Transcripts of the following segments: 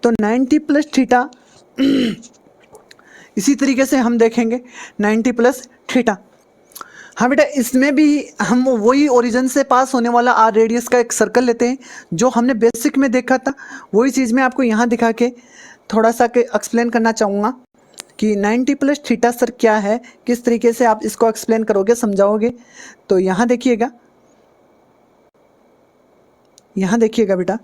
तो 90 plus theta इसी तरीके से हम देखेंगे 90 प्लस थीटा। हाँ बेटा, इसमें भी हम वही ओरिजिन से पास होने वाला आर रेडियस का एक सर्कल लेते हैं जो हमने बेसिक में देखा था। वही चीज़ मैं आपको यहाँ दिखा के थोड़ा सा एक्सप्लेन करना चाहूँगा कि 90 प्लस थीटा सर क्या है, किस तरीके से आप इसको एक्सप्लेन करोगे, समझाओगे। तो यहाँ देखिएगा, यहाँ देखिएगा बेटा,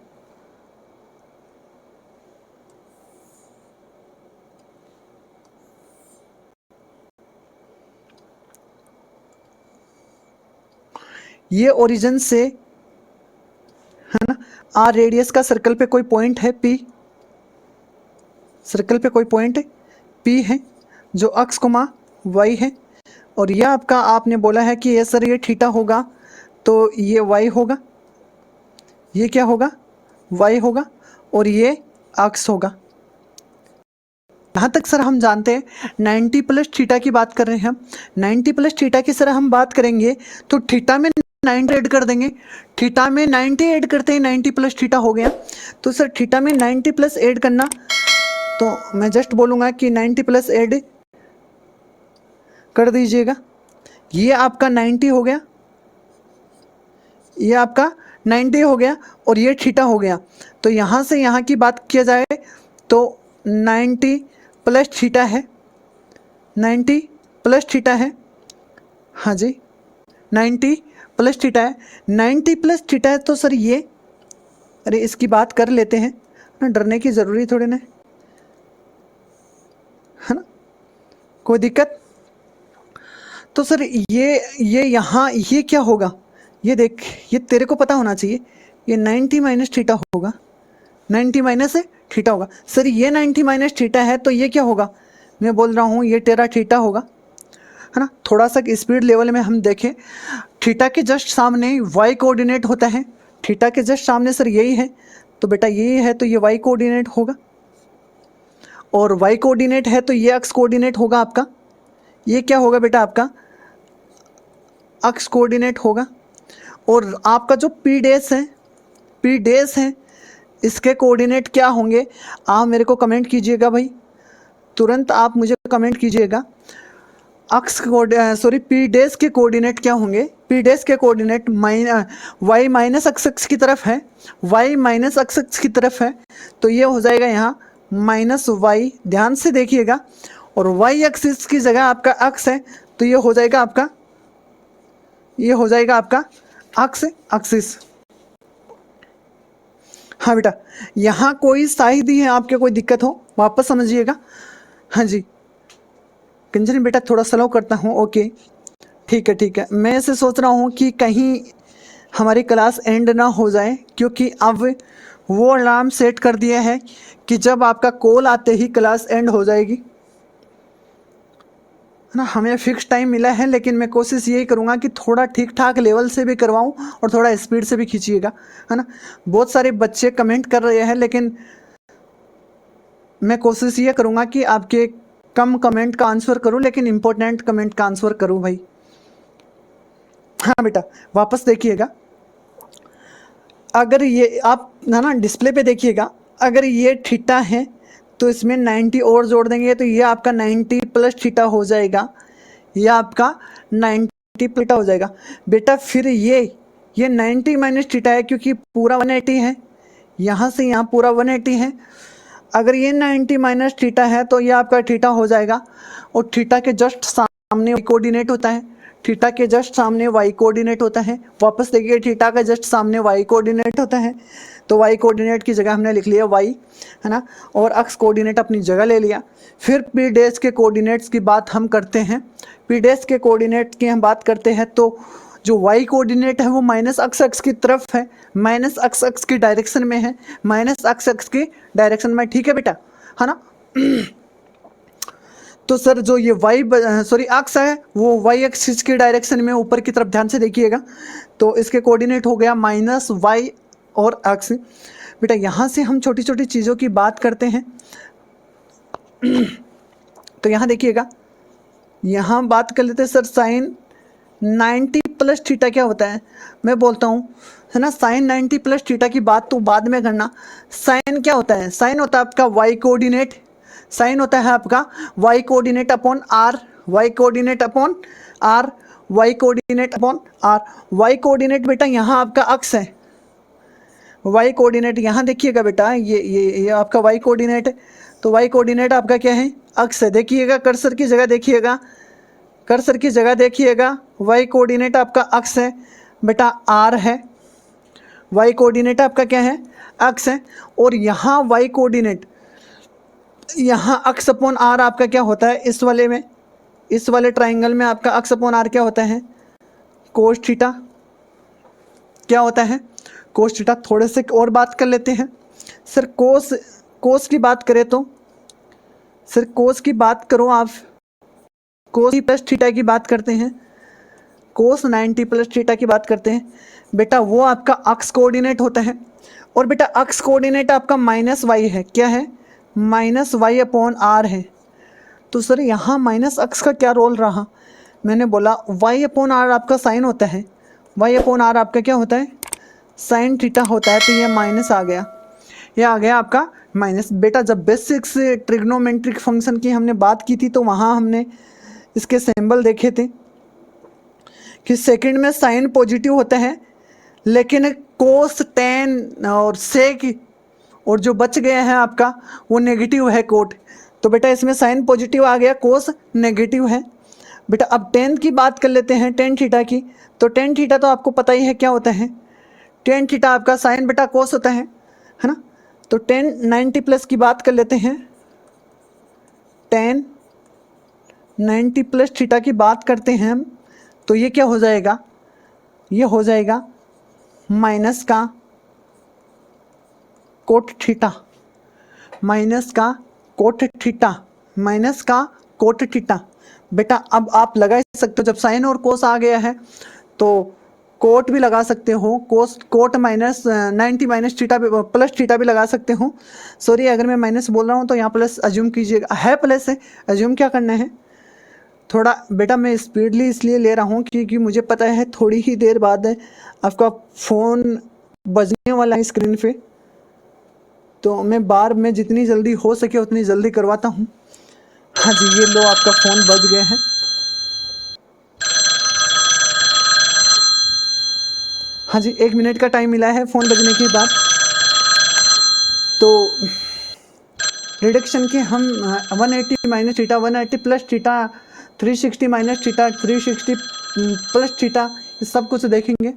ये ओरिजिन से है ना, आर रेडियस का सर्कल पे कोई पॉइंट है पी, सर्कल पे कोई पॉइंट है पी है जो अक्स कोमा वाई है, और यह आपका आपने बोला है कि ये सर ये थीटा होगा तो ये वाई होगा, ये क्या होगा, वाई होगा, और ये अक्स होगा। यहाँ तक सर हम जानते हैं 90 प्लस थीटा की बात कर रहे हैं हम। 90 प्लस थीटा की सर हम बात करेंगे तो थीटा में 90 ऐड कर देंगे, थीटा में 90 ऐड करते हैं, 90 प्लस थीटा हो गया। तो सर थीटा में 90 प्लस ऐड करना, तो मैं जस्ट बोलूँगा कि 90 प्लस ऐड कर दीजिएगा, ये आपका 90 हो गया, ये आपका 90 हो गया, और ये थीटा हो गया। तो यहाँ से यहाँ की बात किया जाए तो 90 प्लस थीटा है, 90 प्लस थीटा है, हाँ जी 90 प्लस थीटा है, 90 प्लस थीटा है। तो सर ये, अरे इसकी बात कर लेते हैं ना, डरने की ज़रूरी थोड़ी ना है ना, कोई दिक्कत। तो सर ये यहाँ ये क्या होगा, ये देख, ये तेरे को पता होना चाहिए, ये 90 माइनस थीटा होगा, 90 माइनस थीटा होगा। सर ये 90 माइनस थीटा है तो ये क्या होगा, मैं बोल रहा हूँ ये तेरा थीटा होगा, है ना। थोड़ा सा स्पीड लेवल में हम देखें, थीटा के जस्ट सामने वाई कोऑर्डिनेट होता है, थीटा के जस्ट सामने सर यही है, तो बेटा ये है तो ये वाई कोऑर्डिनेट होगा, और वाई कोऑर्डिनेट है तो ये एक्स कोऑर्डिनेट होगा आपका, ये क्या होगा बेटा आपका एक्स कोऑर्डिनेट होगा। और आपका जो पी डैश है, पी डैश है, इसके कोऑर्डिनेट क्या होंगे, आप मेरे को कमेंट कीजिएगा भाई, तुरंत आप मुझे कमेंट कीजिएगा। पी डैश के कोऑर्डिनेट क्या होंगे, पी डैश के कोऑर्डिनेट वाई माइनस एक्स की तरफ है, वाई माइनस एक्स की तरफ है, तो ये हो जाएगा यहाँ माइनस वाई, ध्यान से देखिएगा, और वाई एक्सिस की जगह आपका एक्स है, तो ये हो जाएगा आपका, ये हो जाएगा आपका एक्स एक्सिस। हाँ बेटा, यहाँ कोई साई दी है आपके, कोई दिक्कत हो वापस समझिएगा। हाँ जी कंचन बेटा थोड़ा स्लो करता हूँ, ओके ठीक है ठीक है। मैं ऐसे सोच रहा हूँ कि कहीं हमारी क्लास एंड ना हो जाए, क्योंकि अब वो अलार्म सेट कर दिया है कि जब आपका कॉल आते ही क्लास एंड हो जाएगी, है ना। हमें फिक्स टाइम मिला है, लेकिन मैं कोशिश यही करूँगा कि थोड़ा ठीक ठाक लेवल से भी करवाऊँ और थोड़ा स्पीड से भी खींचिएगा, है ना। बहुत सारे बच्चे कमेंट कर रहे हैं, लेकिन मैं कोशिश ये करूँगा कि आपके कम कमेंट का आंसर करूँ, लेकिन इम्पोर्टेंट कमेंट का आंसर करूँ भाई। हाँ बेटा वापस देखिएगा, अगर ये आप ना डिस्प्ले पे देखिएगा, अगर ये थीटा है तो इसमें 90 और जोड़ देंगे, तो ये आपका 90 प्लस थीटा हो जाएगा, ये आपका 90 थीटा हो जाएगा बेटा। फिर ये 90 माइनस थीटा है, क्योंकि पूरा 180 है, यहाँ से यहाँ पूरा 180 है। अगर ये 90 माइनस थीटा है तो ये आपका थीटा हो जाएगा, और थीटा के जस्ट सामने कोऑर्डिनेट होता है, थीटा के जस्ट सामने वाई कोऑर्डिनेट होता है। वापस देखिए, थीटा का जस्ट सामने वाई कोऑर्डिनेट होता है, तो वाई कोऑर्डिनेट की जगह हमने लिख लिया वाई, है ना, और एक्स कोऑर्डिनेट अपनी जगह ले लिया। फिर पी डैश के कोऑर्डिनेट्स की बात हम करते हैं, पी डैश के कोऑर्डिनेट की हम बात करते हैं, तो जो वाई कोऑर्डिनेट है वो माइनस एक्स की तरफ है, माइनस एक्स की डायरेक्शन में है, माइनस एक्स की डायरेक्शन में, ठीक है बेटा, है ना। तो सर जो ये एक्स है वो वाई एक्सिस की डायरेक्शन में ऊपर की तरफ, ध्यान से देखिएगा, तो इसके कोऑर्डिनेट हो गया माइनस वाई और एक्स। बेटा यहाँ से हम छोटी छोटी चीज़ों की बात करते हैं, तो यहाँ देखिएगा, यहाँ बात कर लेते हैं सर साइन 90 प्लस थीटा क्या होता है, मैं बोलता हूँ, है ना, साइन 90 प्लस थीटा की बात तो बाद में करना। साइन क्या होता है, साइन होता है आपका वाई कोऑर्डिनेट, साइन होता है आपका Y coordinate upon R, Y coordinate upon R, Y coordinate upon R. Y coordinate बेटा यहाँ आपका अक्स है, वाई कोऑर्डिनेट यहाँ देखिएगा बेटा, ये आपका वाई कोऑर्डिनेट है, तो वाई कोऑर्डिनेट आपका क्या है, अक्स है। देखिएगा कर्सर की जगह देखिएगा, कर्सर की जगह देखिएगा, वाई कोऑर्डिनेट आपका अक्स है बेटा, आर है, वाई कोऑर्डिनेट आपका क्या है, अक्स है। और यहाँ वाई कोऑर्डिनेट, यहाँ अक्स अपॉन आर आपका क्या होता है, इस वाले में, इस वाले ट्राइंगल में आपका अक्स अपॉन आर क्या होता है, कोस थीटा, क्या होता है, कोस थीटा। थोड़े से और बात कर लेते हैं सर, कोस की बात करें तो सर, कोस की बात करो आप, कोस प्लस थीटा की बात करते हैं, कोस 90 प्लस थीटा की बात करते हैं बेटा, वो आपका अक्स कोऑर्डिनेट होता है। और बेटा अक्स कोऑर्डिनेट आपका माइनस वाई है, क्या है, माइनस वाई अपॉन आर है। तो सर यहाँ माइनस अक्स का क्या रोल रहा, मैंने बोला वाई अपॉन आर आपका साइन होता है, वाई अपॉन आर आपका क्या होता है, साइन थीटा होता है। तो ये माइनस आ गया, ये आ गया आपका माइनस। बेटा जब बेसिक्स ट्रिग्नोमेट्रिक फंक्शन की हमने बात की थी तो वहाँ हमने इसके सिंबल देखे थे कि सेकंड में साइन पॉजिटिव होता है, लेकिन कोस टेन और सेक और जो बच गया है आपका वो नेगेटिव है कोट। तो बेटा इसमें साइन पॉजिटिव आ गया, कोस नेगेटिव है। बेटा अब टेन की बात कर लेते हैं, टेन थीटा की। तो टेन थीटा तो आपको पता ही है क्या होता है, टेन थीटा आपका साइन बेटा कोस होता है ना। तो टेन 90 प्लस की बात कर लेते हैं, टेन 90 प्लस थीटा की बात करते हैं हम, तो ये क्या हो जाएगा, ये हो जाएगा माइनस का कोट थीटा, माइनस का कोट थीटा, माइनस का कोट थीटा। बेटा अब आप लगा ही सकते हो, जब साइन और कोस आ गया है तो कोट भी लगा सकते हो, cos cot minus 90 minus theta plus theta भी लगा सकते हो। सॉरी अगर मैं माइनस बोल रहा हूँ तो यहाँ प्लस अज्यूम कीजिएगा, है प्लस है, अज्यूम क्या करना है, थोड़ा बेटा मैं स्पीडली इसलिए ले रहा हूँ क्योंकि मुझे पता है थोड़ी ही देर बाद आपका फ़ोन बजने वाला है स्क्रीन पे, तो मैं बार में जितनी जल्दी हो सके उतनी जल्दी करवाता हूँ। हाँ जी ये लो आपका फ़ोन बज गया है। हाँ जी 1 मिनट का टाइम मिला है फ़ोन बजने के बाद। तो रिडक्शन के हम 180 minus theta, 180 plus theta, 360 minus theta, 360 plus theta, सब कुछ देखेंगे।